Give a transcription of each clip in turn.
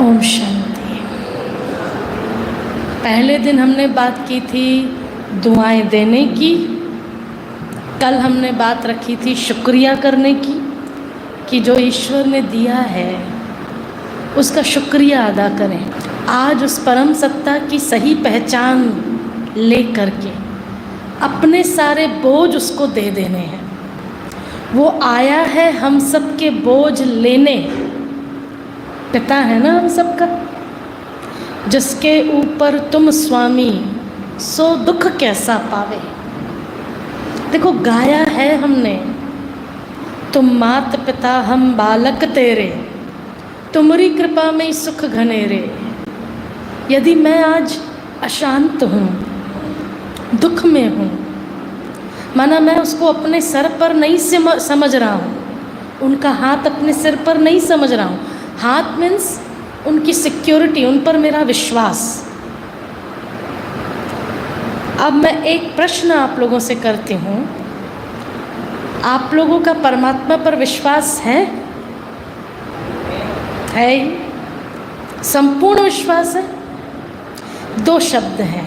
ओम शांति। पहले दिन हमने बात की थी दुआएं देने की, कल हमने बात रखी थी शुक्रिया करने की कि जो ईश्वर ने दिया है उसका शुक्रिया अदा करें। आज उस परम सत्ता की सही पहचान ले करके अपने सारे बोझ उसको दे देने हैं। वो आया है हम सब के बोझ लेने, पिता है ना हम सबका, जिसके ऊपर तुम स्वामी सो दुख कैसा पावे। देखो गाया है हमने, तुम मात पिता हम बालक तेरे, तुम्हारी कृपा में सुख घनेरे। यदि मैं आज अशांत हूँ, दुख में हूँ, माना मैं उसको अपने सर पर नहीं समझ रहा हूँ, उनका हाथ अपने सिर पर नहीं समझ रहा हूँ। हाथ मीन्स उनकी सिक्योरिटी, उन पर मेरा विश्वास। अब मैं एक प्रश्न आप लोगों से करती हूँ, आप लोगों का परमात्मा पर विश्वास है? संपूर्ण विश्वास है? दो शब्द हैं,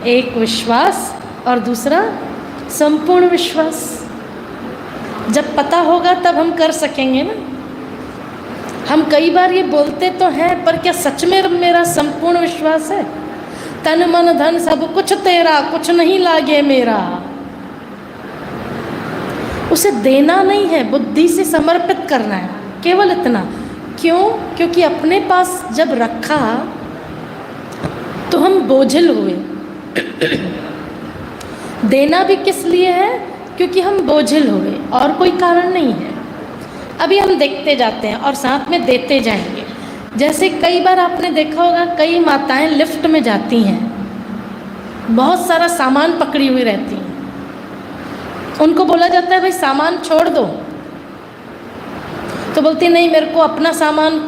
एक विश्वास और दूसरा संपूर्ण विश्वास। जब पता होगा तब हम कर सकेंगे ना। हम कई बार ये बोलते तो हैं, पर क्या सच में मेरा संपूर्ण विश्वास है? तन मन धन सब कुछ तेरा, कुछ नहीं लागे मेरा। उसे देना नहीं है, बुद्धि से समर्पित करना है, केवल इतना। क्यों? क्योंकि अपने पास जब रखा तो हम बोझिल हुए। देना भी किस लिए है? क्योंकि हम बोझिल हुए, और कोई कारण नहीं है। अभी हम देखते जाते हैं और साथ में देते जाएंगे। जैसे कई बार आपने देखा होगा, कई माताएं लिफ्ट में जाती हैं, बहुत सारा सामान पकड़ी हुई रहती हैं, उनको बोला जाता है भाई सामान छोड़ दो, तो बोलती नहीं मेरे को अपना सामान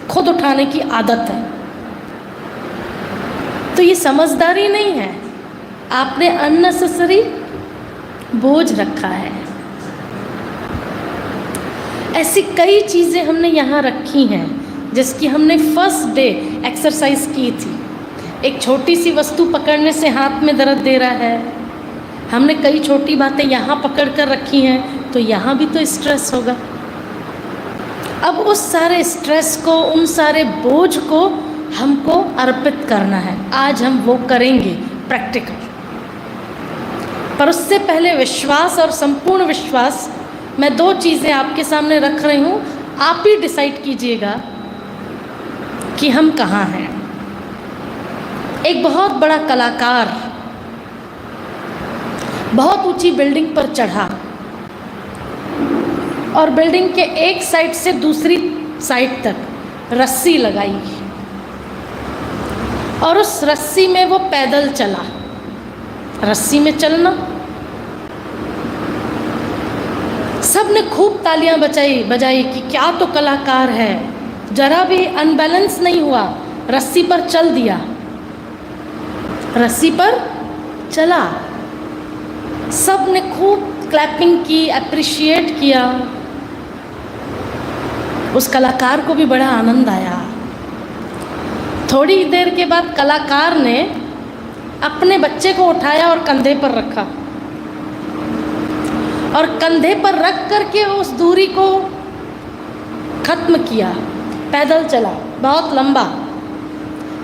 खुद उठाने की आदत है। तो ये समझदारी नहीं है, आपने अननेसेसरी बोझ रखा है। ऐसी कई चीज़ें हमने यहाँ रखी हैं जिसकी हमने फर्स्ट डे एक्सरसाइज की थी। एक छोटी सी वस्तु पकड़ने से हाथ में दर्द दे रहा है, हमने कई छोटी बातें यहाँ पकड़ कर रखी हैं, तो यहाँ भी तो स्ट्रेस होगा। अब उस सारे स्ट्रेस को, उन सारे बोझ को हमको अर्पित करना है। आज हम वो करेंगे प्रैक्टिकल। पर उससे पहले विश्वास और संपूर्ण विश्वास, मैं दो चीज़ें आपके सामने रख रही हूँ, आप ही डिसाइड कीजिएगा कि हम कहाँ हैं। एक बहुत बड़ा कलाकार बहुत ऊंची बिल्डिंग पर चढ़ा और बिल्डिंग के एक साइड से दूसरी साइड तक रस्सी लगाई और उस रस्सी में वो पैदल चला। रस्सी में चलना, सब ने खूब तालियां बजाई कि क्या तो कलाकार है, जरा भी अनबैलेंस नहीं हुआ, रस्सी पर चल दिया, रस्सी पर चला। सब ने खूब क्लैपिंग की, अप्रिशिएट किया। उस कलाकार को भी बड़ा आनंद आया। थोड़ी देर के बाद कलाकार ने अपने बच्चे को उठाया और कंधे पर रखा और कंधे पर रख करके उस दूरी को खत्म किया। पैदल चला, बहुत लंबा,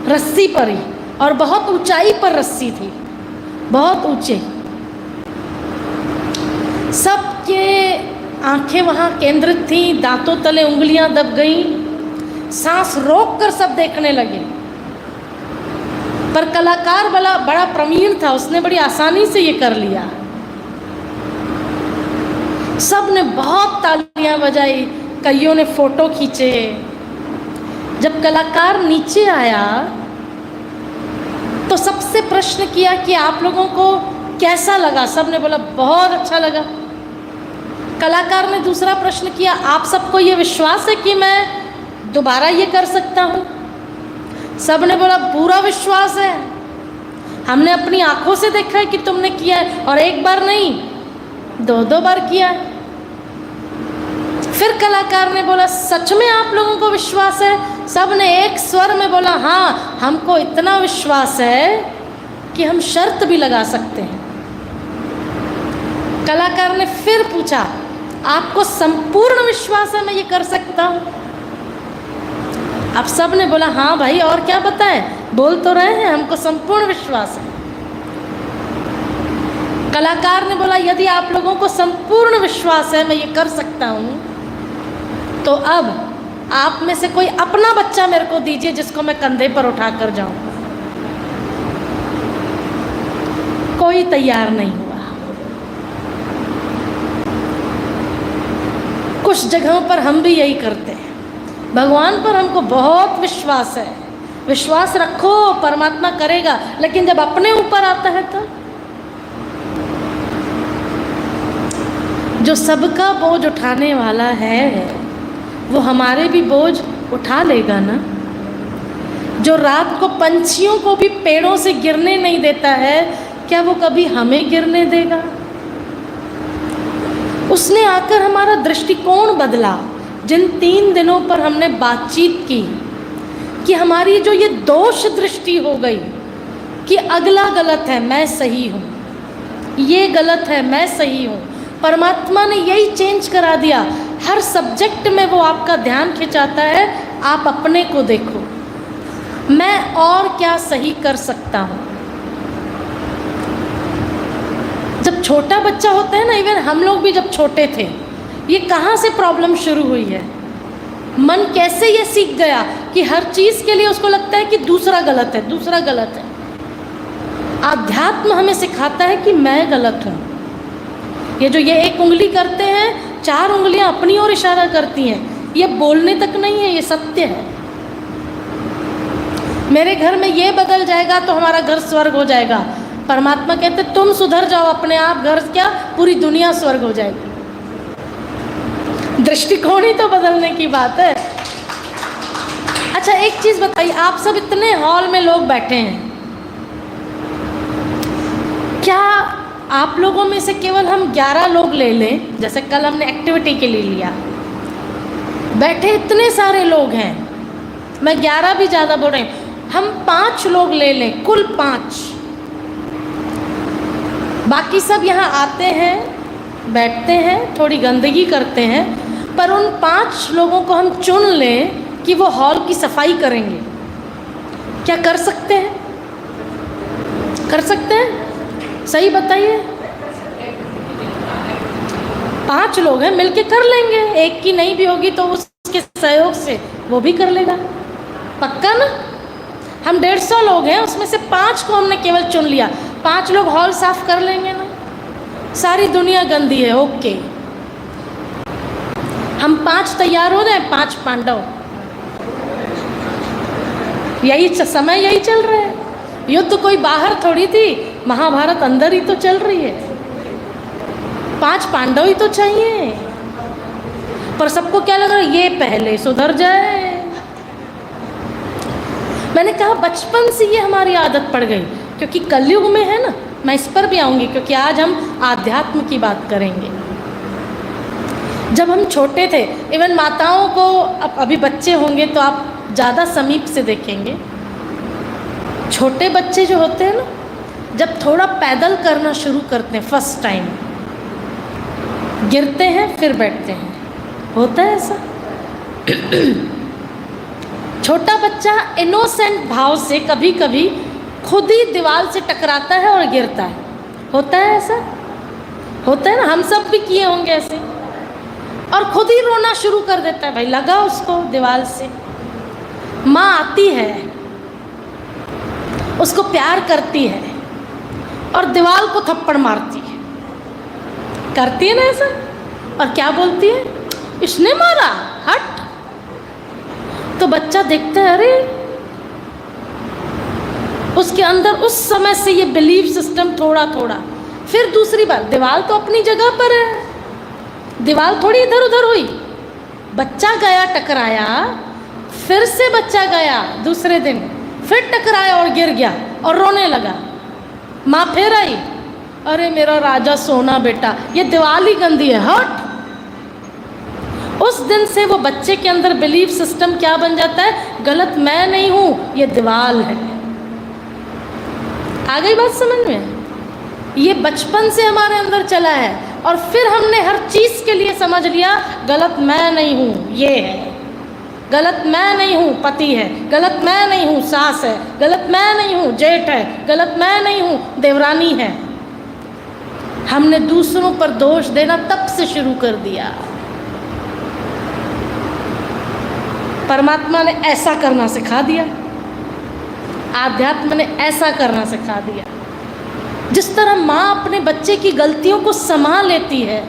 रस्सी पर ही, और बहुत ऊंचाई पर रस्सी थी, बहुत ऊंचे। सबके आंखें वहाँ केंद्रित थीं, दांतों तले उंगलियां दब गईं, सांस रोक कर सब देखने लगे। पर कलाकार बड़ा प्रवीण था, उसने बड़ी आसानी से ये कर लिया। सब ने बहुत तालियां बजाई, कईयों ने फोटो खींचे। जब कलाकार नीचे आया तो सबसे प्रश्न किया कि आप लोगों को कैसा लगा? सब ने बोला बहुत अच्छा लगा। कलाकार ने दूसरा प्रश्न किया, आप सबको ये विश्वास है कि मैं दोबारा ये कर सकता हूँ? सब ने बोला पूरा विश्वास है, हमने अपनी आंखों से देखा है कि तुमने किया है, और एक बार नहीं, दो बार किया है। फिर कलाकार ने बोला सच में आप लोगों को विश्वास है? सब ने एक स्वर में बोला हाँ, हमको इतना विश्वास है कि हम शर्त भी लगा सकते हैं। कलाकार ने फिर पूछा आपको संपूर्ण विश्वास है मैं ये कर सकता हूँ? अब सब ने बोला हाँ भाई, और क्या बताएं, बोल तो रहे हैं हमको संपूर्ण विश्वास है। कलाकार ने बोला यदि आप लोगों को संपूर्ण विश्वास है मैं ये कर सकता हूँ, तो अब आप में से कोई अपना बच्चा मेरे को दीजिए जिसको मैं कंधे पर उठा कर जाऊँ। कोई तैयार नहीं हुआ। कुछ जगहों पर हम भी यही करते हैं। भगवान पर हमको बहुत विश्वास है, विश्वास रखो परमात्मा करेगा, लेकिन जब अपने ऊपर आता है तो जो सबका बोझ उठाने वाला है वो हमारे भी बोझ उठा लेगा ना। जो रात को पंछियों को भी पेड़ों से गिरने नहीं देता है, क्या वो कभी हमें गिरने देगा? उसने आकर हमारा दृष्टिकोण बदला। जिन 3 दिनों पर हमने बातचीत की कि हमारी जो ये दोष दृष्टि हो गई कि अगला गलत है मैं सही हूँ, ये गलत है मैं सही हूँ, परमात्मा ने यही चेंज करा दिया। हर सब्जेक्ट में वो आपका ध्यान खिंचाता है, आप अपने को देखो, मैं और क्या सही कर सकता हूँ। जब छोटा बच्चा होता है ना, इवन हम लोग भी जब छोटे थे, ये कहाँ से प्रॉब्लम शुरू हुई है? मन कैसे ये सीख गया कि हर चीज़ के लिए उसको लगता है कि दूसरा गलत है, दूसरा गलत है। आध्यात्म हमें सिखाता है कि मैं गलत हूँ। ये जो ये एक उंगली करते हैं, 4 उंगलियां अपनी ओर इशारा करती हैं, ये बोलने तक नहीं है, ये सत्य है। मेरे घर में ये बदल जाएगा तो हमारा घर स्वर्ग हो जाएगा। परमात्मा कहते तुम सुधर जाओ अपने आप, घर क्या पूरी दुनिया स्वर्ग हो जाएगी। दृष्टिकोण ही तो बदलने की बात है। अच्छा एक चीज़ बताइए, आप सब इतने हॉल में लोग बैठे हैं, क्या आप लोगों में से केवल हम 11 लोग ले लें, जैसे कल हमने एक्टिविटी के लिए लिया, बैठे इतने सारे लोग हैं, मैं 11 भी ज़्यादा बोल रही हूँ, हम 5 लोग ले लें, कुल 5, बाकी सब यहाँ आते हैं, बैठते हैं, थोड़ी गंदगी करते हैं, पर उन 5 लोगों को हम चुन लें कि वो हॉल की सफाई करेंगे। क्या कर सकते हैं? कर सकते हैं? सही बताइए। 5 लोग हैं, मिलके कर लेंगे। एक की नहीं भी होगी तो उसके सहयोग से वो भी कर लेगा, पक्का ना? हम 150 लोग हैं, उसमें से 5 को हमने केवल चुन लिया। 5 लोग हॉल साफ कर लेंगे ना? सारी दुनिया गंदी है, ओके। हम 5 तैयार हो जाए, 5 पांडव, यही समय यही चल रहा है। युद्ध तो कोई बाहर थोड़ी थी, महाभारत अंदर ही तो चल रही है। 5 पांडव ही तो चाहिए, पर सबको क्या लग रहा है ये पहले सुधर जाए। मैंने कहा बचपन से ये हमारी आदत पड़ गई, क्योंकि कलयुग में है ना, मैं इस पर भी आऊँगी क्योंकि आज हम आध्यात्म की बात करेंगे। जब हम छोटे थे, इवन माताओं को, अब अभी बच्चे होंगे तो आप ज़्यादा समीप से देखेंगे, छोटे बच्चे जो होते हैं ना, जब थोड़ा पैदल करना शुरू करते हैं, फर्स्ट टाइम गिरते हैं फिर बैठते हैं, होता है ऐसा। छोटा बच्चा इनोसेंट भाव से कभी कभी खुद ही दीवार से टकराता है और गिरता है, होता है ऐसा, होता है ना, हम सब भी किए होंगे ऐसे। और खुद ही रोना शुरू कर देता है, भाई लगा उसको दीवार से। माँ आती है, उसको प्यार करती है और दीवार को थप्पड़ मारती है, करती है ना ऐसा, और क्या बोलती है, इसने मारा, हट। तो बच्चा देखता है, अरे उसके अंदर उस समय से ये बिलीफ सिस्टम थोड़ा थोड़ा। फिर दूसरी बार, दीवार तो अपनी जगह पर है, दीवार थोड़ी इधर उधर हुई। बच्चा गया टकराया, फिर से बच्चा गया दूसरे दिन, फिर टकराया और गिर गया और रोने लगा। माँ फिर आई, अरे मेरा राजा सोना बेटा, ये दीवार ही गंदी है, हट। उस दिन से वो बच्चे के अंदर बिलीफ सिस्टम क्या बन जाता है, गलत मैं नहीं हूँ, ये दीवार है। आ गई बात समझ में? ये बचपन से हमारे अंदर चला है और फिर हमने हर चीज़ के लिए समझ लिया गलत मैं नहीं हूँ ये है, गलत मैं नहीं हूँ पति है, गलत मैं नहीं हूँ सास है, गलत मैं नहीं हूँ जेठ है, गलत मैं नहीं हूँ देवरानी है। हमने दूसरों पर दोष देना तब से शुरू कर दिया। परमात्मा ने ऐसा करना सिखा दिया, आध्यात्म ने ऐसा करना सिखा दिया। जिस तरह माँ अपने बच्चे की गलतियों को संभाल लेती है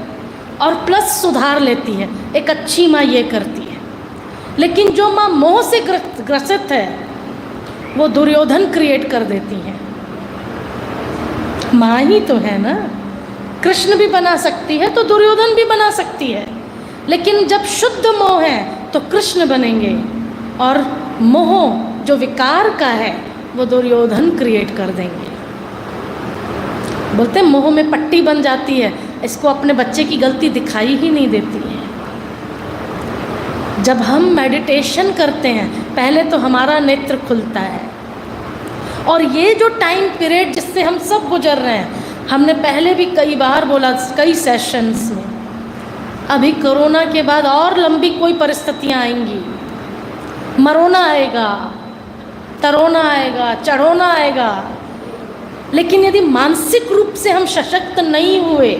और प्लस सुधार लेती है, एक अच्छी माँ ये करती है। लेकिन जो माँ मोह से ग्रसित है वो दुर्योधन क्रिएट कर देती है। माँ ही तो है ना, कृष्ण भी बना सकती है तो दुर्योधन भी बना सकती है। लेकिन जब शुद्ध मोह है तो कृष्ण बनेंगे और मोह जो विकार का है वो दुर्योधन क्रिएट कर देंगे। बोलते हैं मोह में पट्टी बन जाती है, इसको अपने बच्चे की गलती दिखाई ही नहीं देती है। जब हम मेडिटेशन करते हैं पहले तो हमारा नेत्र खुलता है, और ये जो टाइम पीरियड जिससे हम सब गुजर रहे हैं, हमने पहले भी कई बार बोला कई सेशंस में, अभी कोरोना के बाद और लंबी कोई परिस्थितियाँ आएंगी। मरोना आएगा, तरोना आएगा, चढ़ोना आएगा। लेकिन यदि मानसिक रूप से हम सशक्त नहीं हुए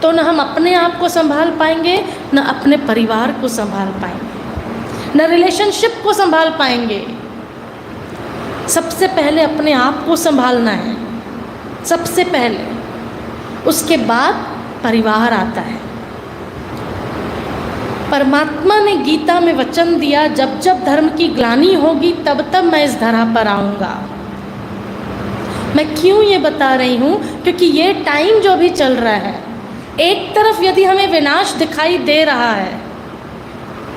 तो न हम अपने आप को संभाल पाएंगे, न अपने परिवार को संभाल पाएंगे, न रिलेशनशिप को संभाल पाएंगे। सबसे पहले अपने आप को संभालना है, सबसे पहले, उसके बाद परिवार आता है। परमात्मा ने गीता में वचन दिया, जब जब धर्म की ग्लानि होगी तब तब मैं इस धरा पर आऊँगा। मैं क्यों ये बता रही हूँ? क्योंकि ये टाइम जो भी चल रहा है, एक तरफ यदि हमें विनाश दिखाई दे रहा है,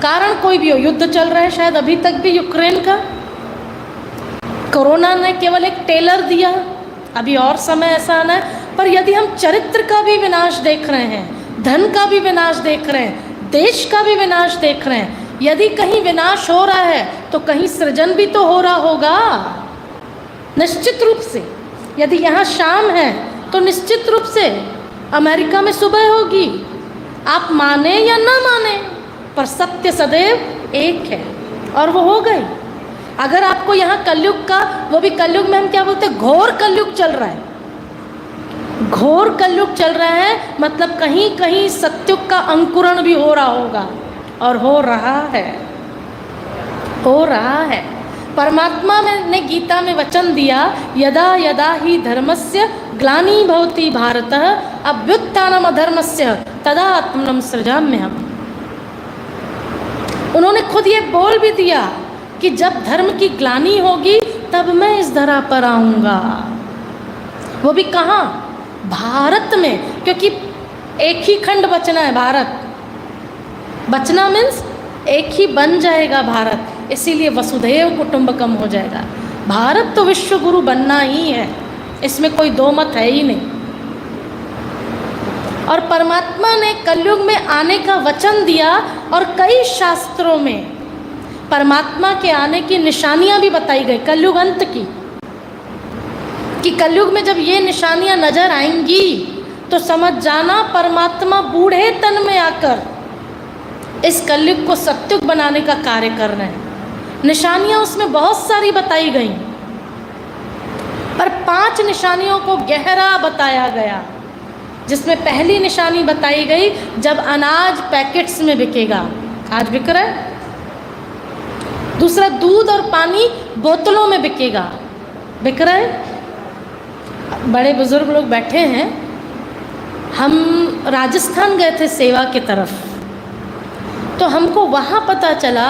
कारण कोई भी हो, युद्ध चल रहा है शायद अभी तक भी यूक्रेन का, कोरोना ने केवल एक टेलर दिया, अभी और समय ऐसा आना है। पर यदि हम चरित्र का भी विनाश देख रहे हैं, धन का भी विनाश देख रहे हैं, देश का भी विनाश देख रहे हैं, यदि कहीं विनाश हो रहा है तो कहीं सृजन भी तो हो रहा होगा निश्चित रूप से। यदि यहाँ शाम है तो निश्चित रूप से अमेरिका में सुबह होगी, आप माने या ना माने, पर सत्य सदैव एक है और वो हो गई। अगर आपको यहाँ कलयुग का, वो भी कलयुग में हम क्या बोलते हैं, घोर कलयुग चल रहा है, घोर कलयुग चल रहा है, मतलब कहीं कहीं सत्युग का अंकुरण भी हो रहा होगा, और हो रहा है, हो रहा है। परमात्मा ने गीता में वचन दिया, यदा यदा ही धर्मस्य ग्लानि भवति भारत अभ्युत्थानम् अधर्मस्य तदा आत्मनं सृजाम्यहम्। उन्होंने खुद ये बोल भी दिया कि जब धर्म की ग्लानि होगी तब मैं इस धरा पर आऊँगा। वो भी कहाँ? भारत में, क्योंकि एक ही खंड बचना है, भारत बचना मीन्स एक ही बन जाएगा भारत, इसीलिए वसुधैव कुटुंबकम हो जाएगा। भारत तो विश्व गुरु बनना ही है, इसमें कोई दो मत है ही नहीं। और परमात्मा ने कलयुग में आने का वचन दिया, और कई शास्त्रों में परमात्मा के आने की निशानियां भी बताई गई कलयुग अंत की, कि कलयुग में जब ये निशानियां नजर आएंगी तो समझ जाना परमात्मा बूढ़े तन में आकर इस कलयुग को सत्युग बनाने का कार्य कर रहे हैं। निशानियां उसमें बहुत सारी बताई गई, पर 5 निशानियों को गहरा बताया गया, जिसमें पहली निशानी बताई गई जब अनाज पैकेट्स में बिकेगा, आज बिक रहा है। दूसरा, दूध और पानी बोतलों में बिकेगा, बिक रहा है। बड़े बुजुर्ग लोग बैठे हैं, हम राजस्थान गए थे सेवा की तरफ, तो हमको वहाँ पता चला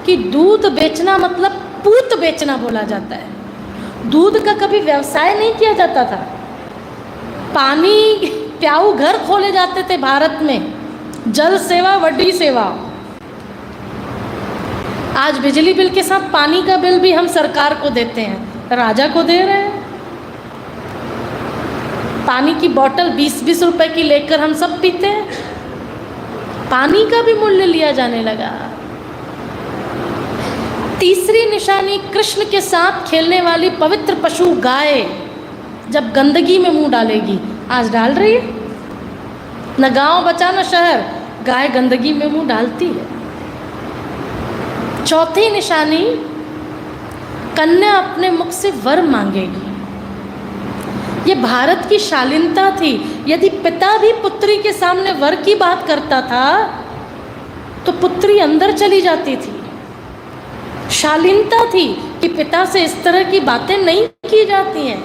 कि दूध बेचना मतलब पूत बेचना बोला जाता है। दूध का कभी व्यवसाय नहीं किया जाता था, पानी प्याऊ घर खोले जाते थे भारत में, जल सेवा वड्डी सेवा। आज बिजली बिल के साथ पानी का बिल भी हम सरकार को देते हैं, राजा को दे रहे हैं। पानी की बोतल 20-20 रुपए की लेकर हम सब पीते हैं। पानी का भी मूल्य लिया जाने लगा। तीसरी निशानी, कृष्ण के साथ खेलने वाली पवित्र पशु गाय जब गंदगी में मुंह डालेगी, आज डाल रही है, न गांव बचा न शहर, गाय गंदगी में मुंह डालती है। चौथी निशानी, कन्या अपने मुख से वर मांगेगी। ये भारत की शालीनता थी। यदि पिता भी पुत्री के सामने वर की बात करता था तो पुत्री अंदर चली जाती थी। शालीनता थी कि पिता से इस तरह की बातें नहीं की जाती हैं।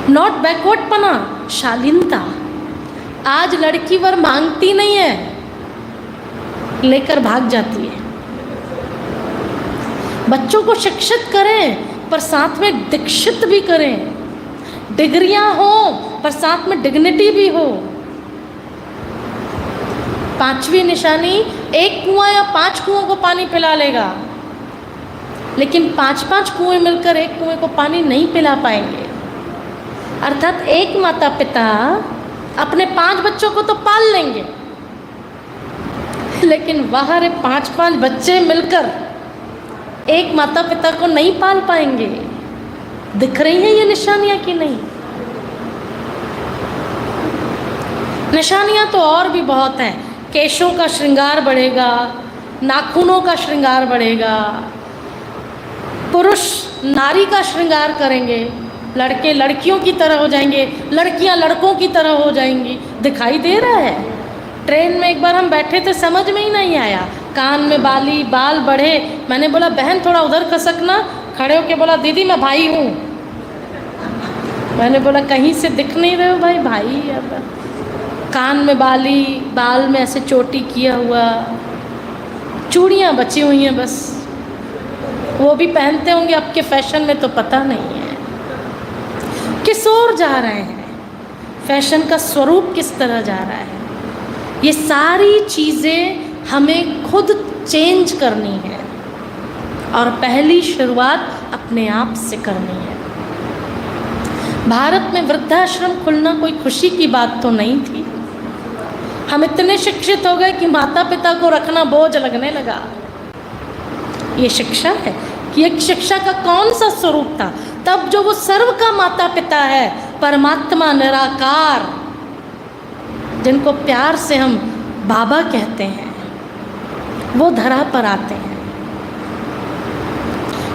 नॉट बैकवर्ड पना, शालीनता। आज लड़की वर मांगती नहीं है, लेकर भाग जाती है। बच्चों को शिक्षित करें पर साथ में दीक्षित भी करें। डिग्रियां हो पर साथ में डिग्निटी भी हो। पांचवी निशानी, एक कुआं या 5 कुओं को पानी पिला लेगा, लेकिन 5-5 कुएं मिलकर एक कुएं को पानी नहीं पिला पाएंगे। अर्थात एक माता पिता अपने 5 बच्चों को तो पाल लेंगे, लेकिन बाहर 5-5 बच्चे मिलकर एक माता पिता को नहीं पाल पाएंगे। दिख रही हैं ये निशानियां कि नहीं? निशानियां तो और भी बहुत हैं। केशों का श्रृंगार बढ़ेगा, नाखूनों का श्रृंगार बढ़ेगा, पुरुष नारी का श्रृंगार करेंगे, लड़के लड़कियों की तरह हो जाएंगे, लड़कियां लड़कों की तरह हो जाएंगी। दिखाई दे रहा है। ट्रेन में एक बार हम बैठे थे, समझ में ही नहीं आया, कान में बाली, बाल बढ़े। मैंने बोला बहन थोड़ा उधर खसकना, खड़े होके बोला दीदी मैं भाई हूँ। मैंने बोला कहीं से दिख नहीं रहे हो भाई, भाई अब कान में बाली, बाल में ऐसे चोटी किया हुआ, चूड़ियाँ बची हुई हैं बस, वो भी पहनते होंगे आपके फैशन में तो पता नहीं है। किस ओर जा रहे हैं, फैशन का स्वरूप किस तरह जा रहा है, ये सारी चीज़ें हमें खुद चेंज करनी है और पहली शुरुआत अपने आप से करनी है। भारत में वृद्धाश्रम खुलना कोई खुशी की बात तो नहीं थी। हम इतने शिक्षित हो गए कि माता पिता को रखना बोझ लगने लगा। ये शिक्षा है कि एक शिक्षा का कौन सा स्वरूप था तब, जो वो सर्व का माता पिता है, परमात्मा निराकार, जिनको प्यार से हम बाबा कहते हैं, वो धरा पर आते हैं।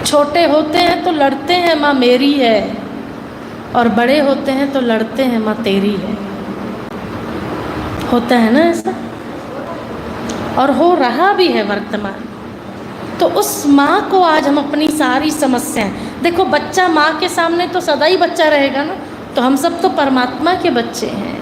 छोटे होते हैं तो लड़ते हैं माँ मेरी है, और बड़े होते हैं तो लड़ते हैं माँ तेरी है। होता है ना ऐसा, और हो रहा भी है वर्तमान। तो उस माँ को आज हम अपनी सारी समस्याएं, देखो बच्चा माँ के सामने तो सदा ही बच्चा रहेगा ना, तो हम सब तो परमात्मा के बच्चे हैं।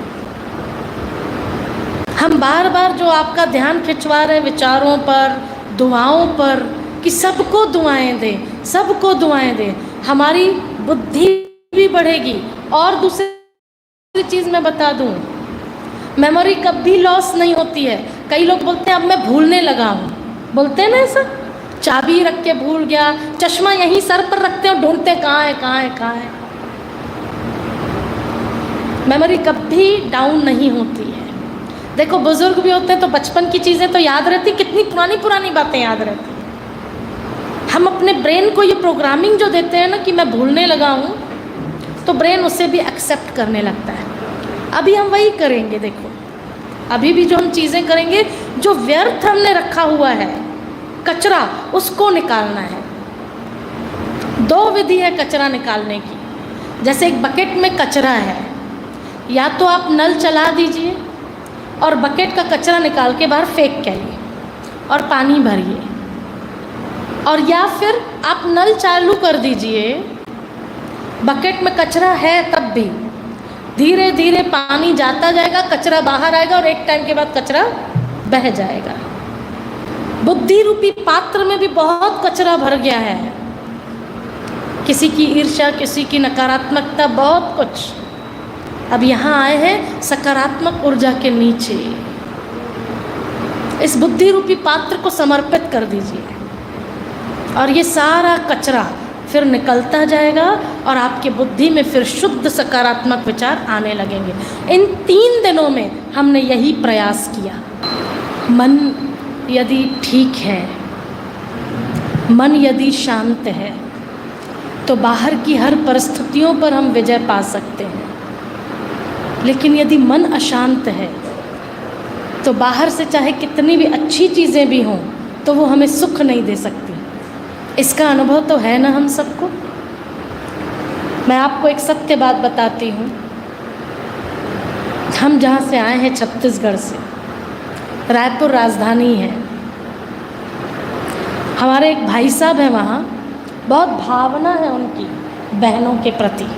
हम बार बार जो आपका ध्यान खिंचवा रहे विचारों पर, दुआओं पर, कि सबको दुआएं दें, सबको दुआएं दें, हमारी बुद्धि भी बढ़ेगी। और दूसरी चीज़ मैं बता दूं, मेमोरी कभी लॉस नहीं होती है। कई लोग बोलते हैं अब मैं भूलने लगा हूँ, बोलते हैं ना ऐसा, चाबी रख के भूल गया, चश्मा यहीं सर पर रखते हैं और ढूंढते कहाँ है कहाँ है कहाँ है। मेमोरी कभी डाउन नहीं होती है। देखो बुजुर्ग भी होते हैं तो बचपन की चीज़ें तो याद रहती, कितनी पुरानी पुरानी बातें याद रहती। हम अपने ब्रेन को ये प्रोग्रामिंग जो देते हैं ना कि मैं भूलने लगा हूँ, तो ब्रेन उसे भी एक्सेप्ट करने लगता है। अभी हम वही करेंगे। देखो अभी भी जो हम चीज़ें करेंगे, जो व्यर्थ हमने रखा हुआ है, कचरा, उसको निकालना है। 2 विधि है कचरा निकालने की। जैसे एक बकेट में कचरा है, या तो आप नल चला दीजिए और बकेट का कचरा निकाल के बाहर फेंक के आइए और पानी भरिए, और या फिर आप नल चालू कर दीजिए, बकेट में कचरा है तब भी धीरे धीरे पानी जाता जाएगा, कचरा बाहर आएगा और एक टाइम के बाद कचरा बह जाएगा। बुद्धि रूपी पात्र में भी बहुत कचरा भर गया है, किसी की ईर्ष्या, किसी की नकारात्मकता, बहुत कुछ। अब यहाँ आए हैं सकारात्मक ऊर्जा के नीचे। इस बुद्धि रूपी पात्र को समर्पित कर दीजिए और ये सारा कचरा फिर निकलता जाएगा और आपके बुद्धि में फिर शुद्ध सकारात्मक विचार आने लगेंगे। इन 3 दिनों में हमने यही प्रयास किया। मन यदि ठीक है, मन यदि शांत है, तो बाहर की हर परिस्थितियों पर हम विजय पा सकते हैं। लेकिन यदि मन अशांत है तो बाहर से चाहे कितनी भी अच्छी चीज़ें भी हों तो वो हमें सुख नहीं दे सकती। इसका अनुभव तो है ना हम सबको। मैं आपको एक सत्य बात बताती हूँ। हम जहाँ से आए हैं, छत्तीसगढ़ से, रायपुर राजधानी है। हमारे एक भाई साहब हैं वहाँ, बहुत भावना है उनकी बहनों के प्रति।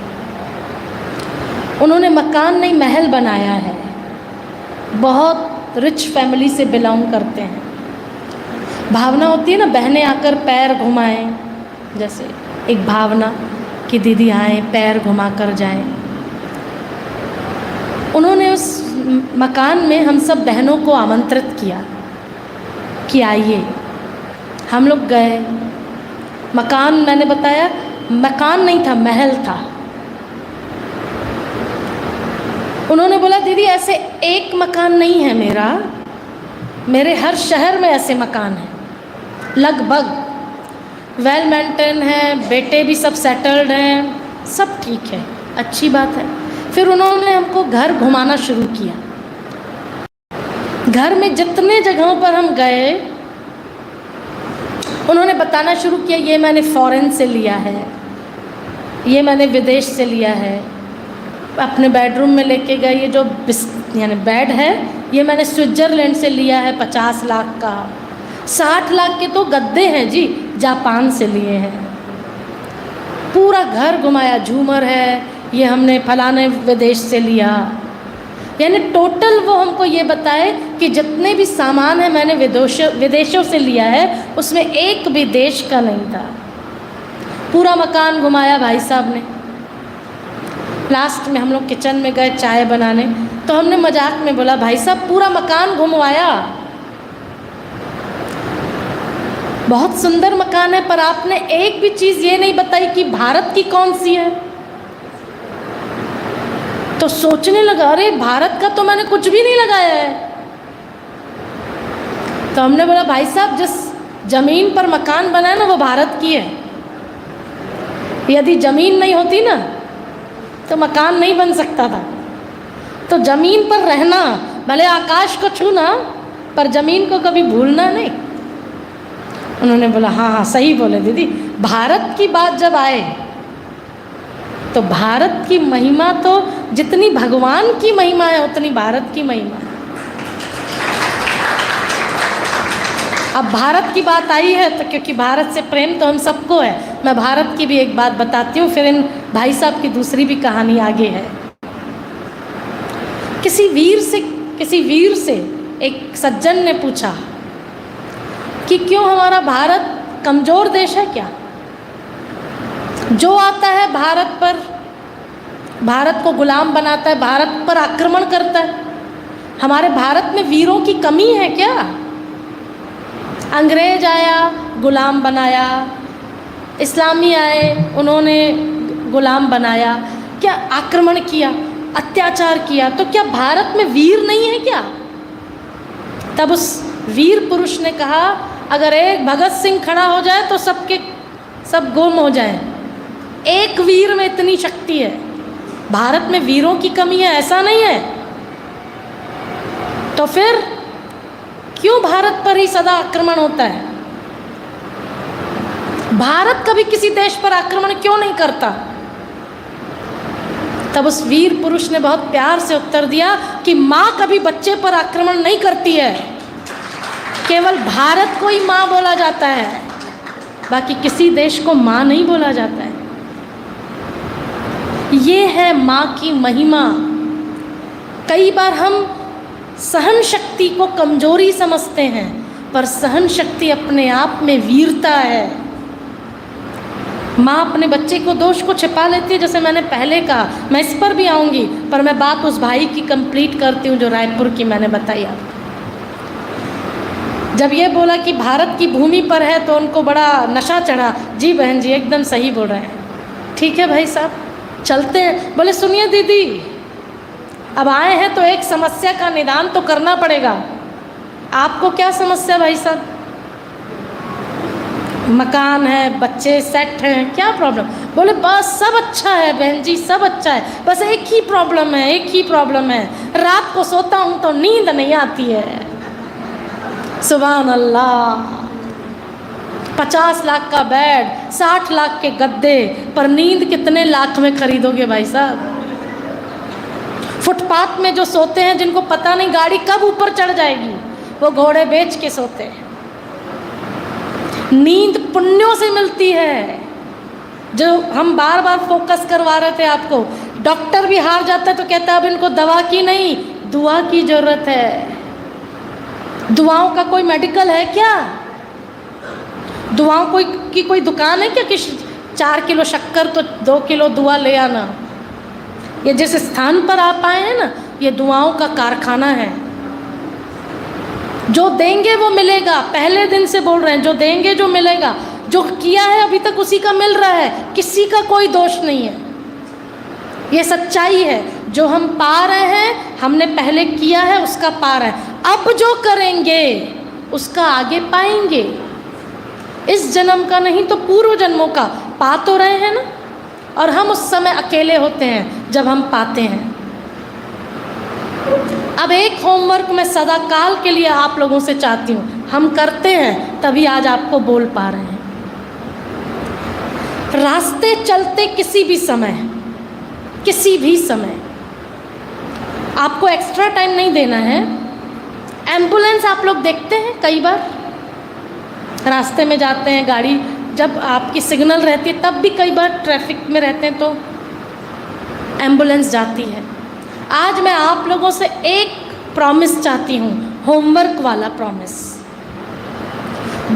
उन्होंने मकान नहीं महल बनाया है। बहुत रिच फैमिली से बिलोंग करते हैं। भावना होती है ना, बहनें आकर पैर घुमाएं, जैसे एक भावना कि दीदी आए पैर घुमा कर जाएं। उन्होंने उस मकान में हम सब बहनों को आमंत्रित किया कि आइए। हम लोग गए। मकान, मैंने बताया मकान नहीं था, महल था। उन्होंने बोला दीदी ऐसे एक मकान नहीं है मेरा, मेरे हर शहर में ऐसे मकान हैं, लगभग वेल मेंटेन है, बेटे भी सब सेटल्ड हैं, सब ठीक है, अच्छी बात है। फिर उन्होंने हमको घर घुमाना शुरू किया। घर में जितने जगहों पर हम गए, उन्होंने बताना शुरू किया, ये मैंने फॉरेन से लिया है, ये मैंने विदेश से लिया है। अपने बेडरूम में लेके गए, ये जो यानी बेड है ये मैंने स्विट्ज़रलैंड से लिया है, 50 लाख का। 60 लाख के तो गद्दे हैं जी, जापान से लिए हैं। पूरा घर घुमाया, झूमर है, ये हमने फलाने विदेश से लिया। यानी टोटल वो हमको ये बताए कि जितने भी सामान है मैंने विदेशों से लिया है, उसमें एक भी देश का नहीं था। पूरा मकान घुमाया भाई साहब ने। लास्ट में हम लोग किचन में गए चाय बनाने, तो हमने मजाक में बोला भाई साहब पूरा मकान घुमवाया, बहुत सुंदर मकान है, पर आपने एक भी चीज़ ये नहीं बताई कि भारत की कौन सी है। तो सोचने लगा, अरे भारत का तो मैंने कुछ भी नहीं लगाया है। तो हमने बोला भाई साहब जिस ज़मीन पर मकान बना है ना वो भारत की है। यदि ज़मीन नहीं होती ना तो मकान नहीं बन सकता था। तो ज़मीन पर रहना, भले आकाश को छूना पर ज़मीन को कभी भूलना नहीं। उन्होंने बोला हाँ हाँ सही बोले दीदी। भारत की बात जब आए तो भारत की महिमा तो जितनी भगवान की महिमा है उतनी भारत की महिमा है। अब भारत की बात आई है तो क्योंकि भारत से प्रेम तो हम सबको है, मैं भारत की भी एक बात बताती हूँ, फिर इन भाई साहब की दूसरी भी कहानी आगे है। किसी वीर से एक सज्जन ने पूछा कि क्यों हमारा भारत कमज़ोर देश है क्या? जो आता है भारत को गुलाम बनाता है, भारत पर आक्रमण करता है। हमारे भारत में वीरों की कमी है क्या? अंग्रेज आया, गुलाम बनाया, इस्लामी आए, उन्होंने गुलाम बनाया, क्या आक्रमण किया, अत्याचार किया, तो क्या भारत में वीर नहीं है क्या? तब उस वीर पुरुष ने कहा अगर एक भगत सिंह खड़ा हो जाए तो सब गुम हो जाए। एक वीर में इतनी शक्ति है। भारत में वीरों की कमी है ऐसा नहीं है। तो फिर क्यों भारत पर ही सदा आक्रमण होता है? भारत कभी किसी देश पर आक्रमण क्यों नहीं करता? तब उस वीर पुरुष ने बहुत प्यार से उत्तर दिया कि माँ कभी बच्चे पर आक्रमण नहीं करती है, केवल भारत को ही माँ बोला जाता है, बाकी किसी देश को माँ नहीं बोला जाता है। ये है माँ की महिमा। कई बार हम सहन शक्ति को कमजोरी समझते हैं, पर सहन शक्ति अपने आप में वीरता है। माँ अपने बच्चे को दोष को छिपा लेती है, जैसे मैंने पहले कहा, मैं इस पर भी आऊँगी, पर मैं बात उस भाई की कंप्लीट करती हूँ जो रायपुर की मैंने बताई आपको। जब ये बोला कि भारत की भूमि पर है तो उनको बड़ा नशा चढ़ा। जी बहन जी एकदम सही बोल रहे हैं। ठीक है भाई साहब चलते हैं। बोले सुनिए दीदी, अब आए हैं तो एक समस्या का निदान तो करना पड़ेगा। आपको क्या समस्या भाई साहब? मकान है, बच्चे सेट हैं, क्या प्रॉब्लम? बोले बस सब अच्छा है बहन जी, सब अच्छा है, बस एक ही प्रॉब्लम है, एक ही प्रॉब्लम है, रात को सोता हूँ तो नींद नहीं आती है। सुभान अल्लाह। 50 लाख का बेड, 60 लाख के गद्दे, पर नींद कितने लाख में खरीदोगे भाई साहब? फुटपाथ में जो सोते हैं, जिनको पता नहीं गाड़ी कब ऊपर चढ़ जाएगी, वो घोड़े बेच के सोते हैं। नींद पुण्यों से मिलती है, जो हम बार बार फोकस करवा रहे थे आपको। डॉक्टर भी हार जाता है तो कहता है अब इनको दवा की नहीं, दुआ की जरूरत है। दुआओं का कोई मेडिकल है क्या? दुआओं की कोई दुकान है क्या? कि 4 किलो शक्कर तो 2 किलो दुआ ले आना। ये जिस स्थान पर आप आए हैं ना, ये दुआओं का कारखाना है। जो देंगे वो मिलेगा, पहले दिन से बोल रहे हैं, जो देंगे जो मिलेगा। जो किया है अभी तक उसी का मिल रहा है, किसी का कोई दोष नहीं है। ये सच्चाई है। जो हम पा रहे हैं, हमने पहले किया है, उसका पा रहे हैं। अब जो करेंगे उसका आगे पाएंगे। इस जन्म का नहीं तो पूर्व जन्मों का पा तो रहे हैं ना। और हम उस समय अकेले होते हैं जब हम पाते हैं। अब एक होमवर्क मैं सदा काल के लिए आप लोगों से चाहती हूँ, हम करते हैं तभी आज आपको बोल पा रहे हैं। रास्ते चलते किसी भी समय आपको एक्स्ट्रा टाइम नहीं देना है। एम्बुलेंस आप लोग देखते हैं, कई बार रास्ते में जाते हैं, गाड़ी जब आपकी सिग्नल रहती है, तब भी कई बार ट्रैफिक में रहते हैं तो एम्बुलेंस जाती है। आज मैं आप लोगों से एक प्रॉमिस चाहती हूँ, होमवर्क वाला प्रॉमिस।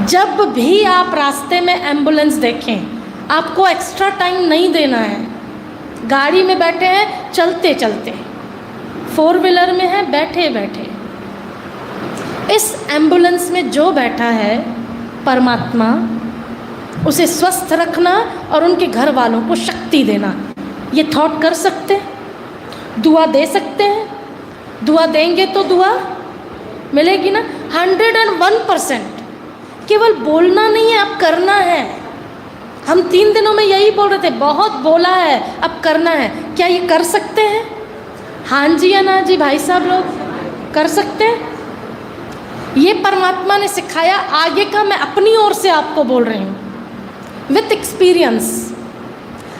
जब भी आप रास्ते में एम्बुलेंस देखें, आपको एक्स्ट्रा टाइम नहीं देना है। गाड़ी में बैठे हैं, चलते चलते, 4 व्हीलर में है, बैठे बैठे, इस एम्बुलेंस में जो बैठा है परमात्मा, उसे स्वस्थ रखना और उनके घर वालों को शक्ति देना। ये थॉट कर सकते हैं, दुआ दे सकते हैं। दुआ देंगे तो दुआ मिलेगी ना 101%। केवल बोलना नहीं है, अब करना है। हम 3 दिनों में यही बोल रहे थे, बहुत बोला है, अब करना है। क्या ये कर सकते हैं? हाँ जी या ना जी भाई साहब, लोग कर सकते हैं? ये परमात्मा ने सिखाया, आगे का मैं अपनी ओर से आपको बोल रही हूँ विथ एक्सपीरियंस।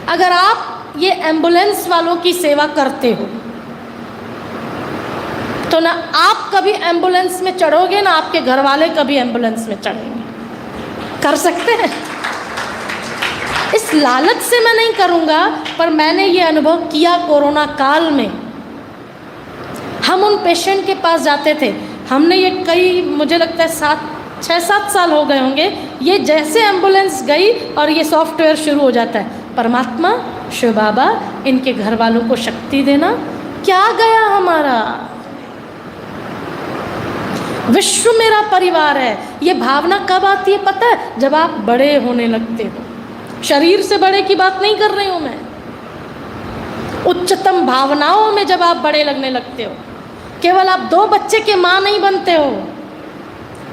अगर आप ये एम्बुलेंस वालों की सेवा करते हो तो ना आप कभी एम्बुलेंस में चढ़ोगे, ना आपके घर वाले कभी एम्बुलेंस में चढ़ेंगे। कर सकते हैं? इस लालच से मैं नहीं करूँगा, पर मैंने ये अनुभव किया कोरोना काल में। हम उन पेशेंट के पास जाते थे, हमने ये कई, मुझे लगता है 6-7 साल हो गए होंगे, ये जैसे एम्बुलेंस गई और ये सॉफ्टवेयर शुरू हो जाता है, परमात्मा शिव बाबा इनके घर वालों को शक्ति देना। क्या गया हमारा? विश्व मेरा परिवार है। ये भावना कब आती है पता है? जब आप बड़े होने लगते हो। शरीर से बड़े की बात नहीं कर रही हूँ मैं, उच्चतम भावनाओं में जब आप बड़े लगने लगते हो। केवल आप 2 बच्चे के माँ नहीं बनते हो,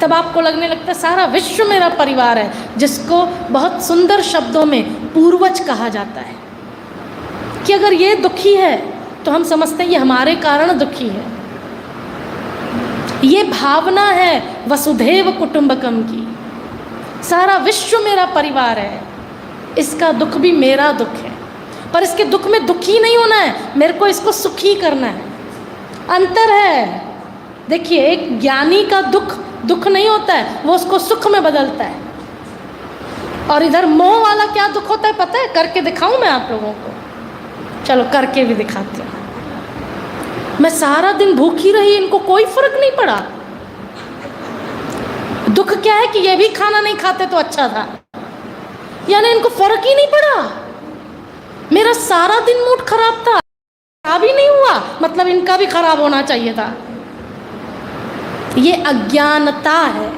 तब आपको लगने लगता है सारा विश्व मेरा परिवार है, जिसको बहुत सुंदर शब्दों में पूर्वज कहा जाता है। कि अगर ये दुखी है तो हम समझते हैं ये हमारे कारण दुखी है। ये भावना है वसुधैव कुटुंबकम की, सारा विश्व मेरा परिवार है, इसका दुख भी मेरा दुख है। पर इसके दुख में दुखी नहीं होना है, मेरे को इसको सुखी करना है। अंतर है। देखिए, एक ज्ञानी का दुख नहीं होता है, वो उसको सुख में बदलता है। और इधर मोह वाला क्या दुख होता है पता है? करके दिखाऊं मैं आप लोगों को? चलो करके भी दिखाती हूँ। मैं सारा दिन भूखी रही, इनको कोई फर्क नहीं पड़ा। दुख क्या है कि ये भी खाना नहीं खाते तो अच्छा था, यानी इनको फर्क ही नहीं पड़ा। मेरा सारा दिन मूड खराब था, खराब ही नहीं हुआ, मतलब इनका भी खराब होना चाहिए था। ये अज्ञानता है,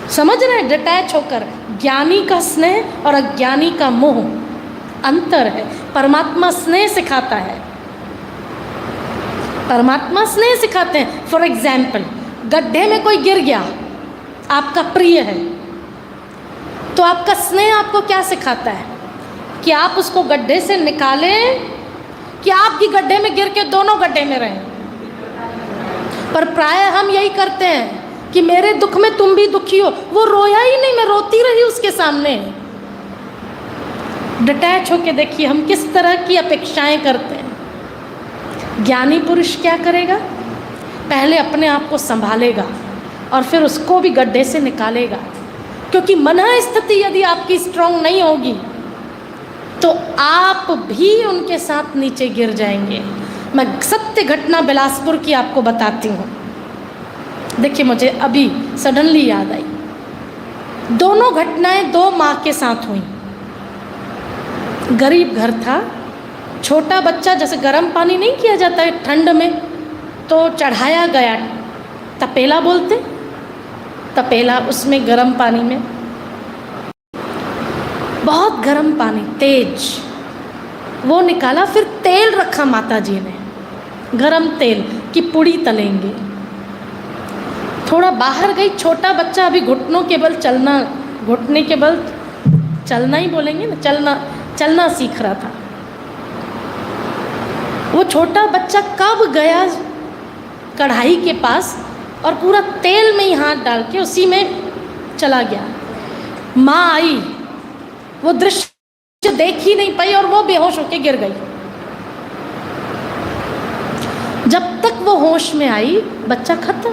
समझ रहे हैं? डिटैच होकर ज्ञानी का स्नेह और अज्ञानी का मोह अंतर है। परमात्मा स्नेह सिखाता है, परमात्मा स्नेह सिखाते हैं। फॉर एग्जाम्पल, गड्ढे में कोई गिर गया, आपका प्रिय है, तो आपका स्नेह आपको क्या सिखाता है कि आप उसको गड्ढे से निकालें कि आपकी गड्ढे में गिर के दोनों गड्ढे में रहें। पर प्राय हम यही करते हैं कि मेरे दुख में तुम भी दुखी हो। वो रोया ही नहीं, मैं रोती रही उसके सामने। डिटैच होके देखिए हम किस तरह की अपेक्षाएं करते हैं। ज्ञानी पुरुष क्या करेगा? पहले अपने आप को संभालेगा और फिर उसको भी गड्ढे से निकालेगा, क्योंकि मन स्थिति यदि आपकी स्ट्रांग नहीं होगी तो आप भी उनके साथ नीचे गिर जाएंगे। मैं सत्य घटना बिलासपुर की आपको बताती हूँ। देखिए मुझे अभी सडनली याद आई। दोनों घटनाएं दो माँ के साथ हुई। गरीब घर था, छोटा बच्चा, जैसे गर्म पानी नहीं किया जाता है ठंड में, तो चढ़ाया गया, तपेला बोलते, तपेला, उसमें गर्म पानी में, बहुत गर्म पानी तेज, वो निकाला। फिर तेल रखा माता जी ने, गरम तेल की पूड़ी तलेंगे। थोड़ा बाहर गई, छोटा बच्चा अभी घुटनों के बल चलना, घुटने के बल चलना ही बोलेंगे ना, चलना सीख रहा था। वो छोटा बच्चा कब गया कढ़ाई के पास और पूरा तेल में ही हाथ डाल के उसी में चला गया। माँ आई, वो दृश्य देख ही नहीं पाई और वो बेहोश होके गिर गई। जब तक वो होश में आई, बच्चा खत्म।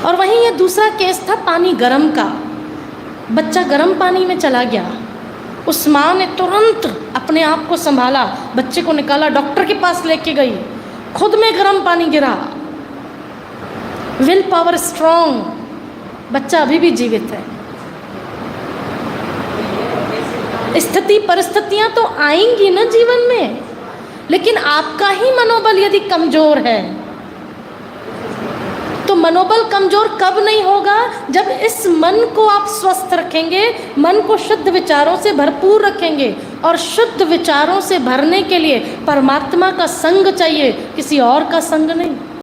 और वहीं ये दूसरा केस था पानी गरम का। बच्चा गरम पानी में चला गया। उस माँ ने तुरंत अपने आप को संभाला, बच्चे को निकाला, डॉक्टर के पास लेके गई, खुद में गरम पानी गिरा। विल पावर स्ट्रॉन्ग, बच्चा अभी भी जीवित है। स्थिति परिस्थितियां तो आएंगी ना जीवन में, लेकिन आपका ही मनोबल यदि कमजोर है तो मनोबल कमजोर कब नहीं होगा? जब इस मन को आप स्वस्थ रखेंगे, मन को शुद्ध विचारों से भरपूर रखेंगे। और शुद्ध विचारों से भरने के लिए परमात्मा का संग चाहिए, किसी और का संग नहीं।